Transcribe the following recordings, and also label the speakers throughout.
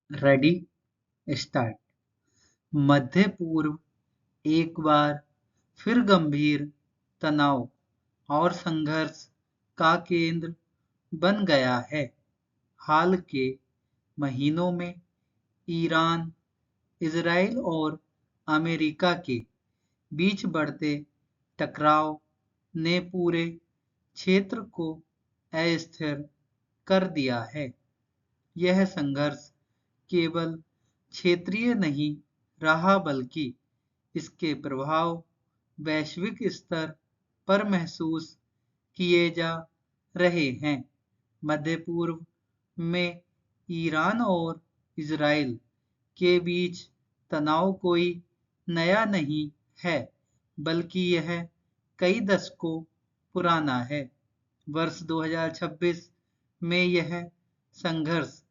Speaker 1: Ready, start. मध्य पूर्व एक बार फिर गंभीर तनाव और संघर्ष का केंद्र बन गया है। हाल के महीनों में ईरान, इजराइल और अमेरिका के बीच बढ़ते टकराव ने पूरे क्षेत्र को अस्थिर कर दिया है। यह संघर्ष केवल क्षेत्रीय नहीं रहा बल्कि इसके प्रभाव वैश्विक स्तर पर महसूस किए जा रहे हैं। मध्य पूर्व में ईरान और इजराइल के बीच तनाव कोई नया नहीं है, बल्कि यह कई दशकों पुराना है। वर्ष 2026 में यह संघर्ष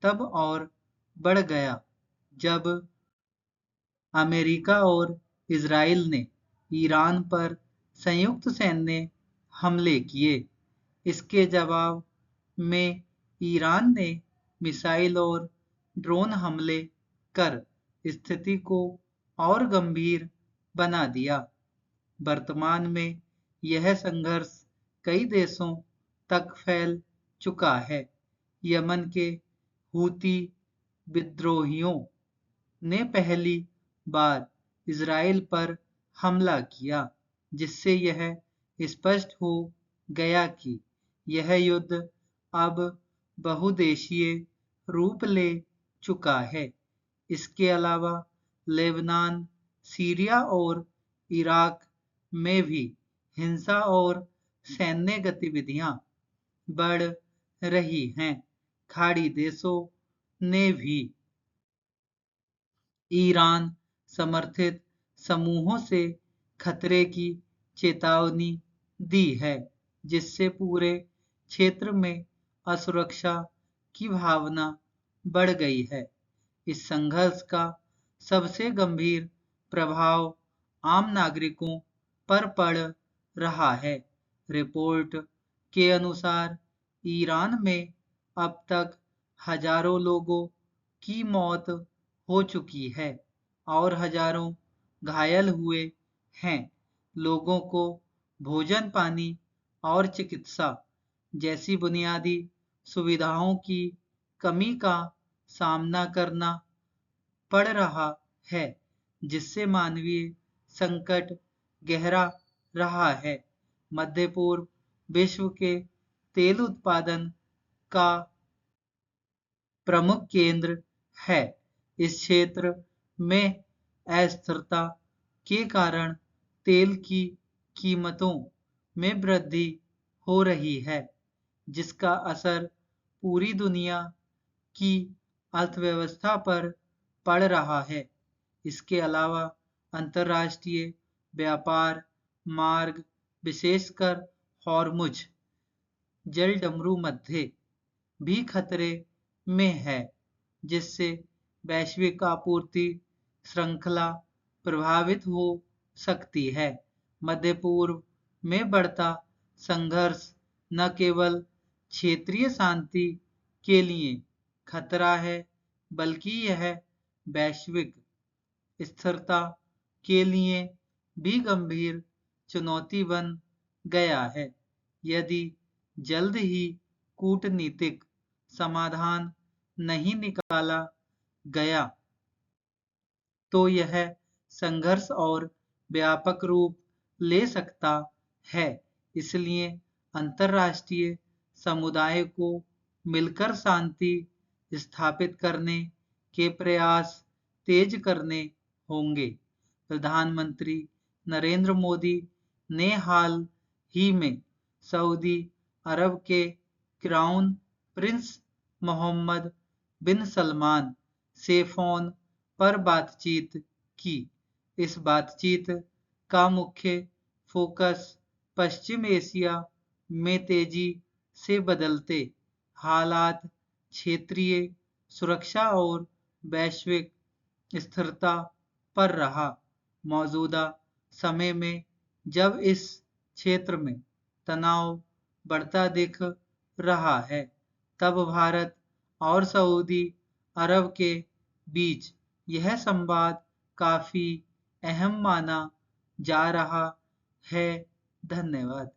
Speaker 1: तब और बढ़ गया जब अमेरिका और इजराइल ने ईरान पर संयुक्त सैन्य हमले किए। इसके जवाब में ईरान ने मिसाइल और ड्रोन हमले कर स्थिति को और गंभीर बना दिया। वर्तमान में यह संघर्ष कई देशों तक फैल चुका है। यमन के हूती विद्रोहियों ने पहली बार इजराइल पर हमला किया, जिससे यह स्पष्ट हो गया कि यह युद्ध अब बहुदेशीय रूप ले चुका है। इसके अलावा लेबनान, सीरिया और इराक में भी हिंसा और सैन्य गतिविधियां बढ़ रही हैं। खाड़ी देशों ने भी ईरान समर्थित समूहों से खतरे की चेतावनी दी है, जिससे पूरे क्षेत्र में असुरक्षा की भावना बढ़ गई है। इस संघर्ष का सबसे गंभीर प्रभाव आम नागरिकों पर पड़ रहा है। रिपोर्ट के अनुसार ईरान में अब तक हजारों लोगों की मौत हो चुकी है और हजारों घायल हुए हैं। लोगों को भोजन, पानी और चिकित्सा जैसी बुनियादी सुविधाओं की कमी का सामना करना पड़ रहा है, जिससे मानवीय संकट गहरा रहा है। मध्य पूर्व विश्व के तेल उत्पादन का प्रमुख केंद्र है। इस क्षेत्र में अस्थिरता के कारण तेल की कीमतों में वृद्धि हो रही है, जिसका असर पूरी दुनिया की अर्थव्यवस्था पर पड़ रहा है। इसके अलावा अंतर्राष्ट्रीय व्यापार मार्ग, विशेषकर हॉर्मुज जलडमरू मध्य भी खतरे में है, जिससे वैश्विक आपूर्ति श्रृंखला प्रभावित हो सकती है। मध्य पूर्व में बढ़ता संघर्ष न केवल क्षेत्रीय शांति के लिए खतरा है, बल्कि यह वैश्विक स्थिरता के लिए भी गंभीर चुनौती बन गया है। यदि जल्द ही कूटनीतिक समाधान नहीं निकाला गया, तो यह संघर्ष और व्यापक रूप ले सकता है। इसलिए अंतर्राष्ट्रीय समुदाय को मिलकर शांति स्थापित करने के प्रयास तेज करने होंगे। प्रधानमंत्री नरेंद्र मोदी ने हाल ही में सऊदी अरब के क्राउन प्रिंस मोहम्मद बिन सलमान से फोन पर बातचीत की। इस बातचीत का मुख्य फोकस पश्चिम एशिया में तेजी से बदलते हालात, क्षेत्रीय सुरक्षा और वैश्विक स्थिरता पर रहा। मौजूदा समय में जब इस क्षेत्र में तनाव बढ़ता दिख रहा है, तब भारत और सऊदी अरब के बीच यह संवाद काफी अहम माना जा रहा है। धन्यवाद।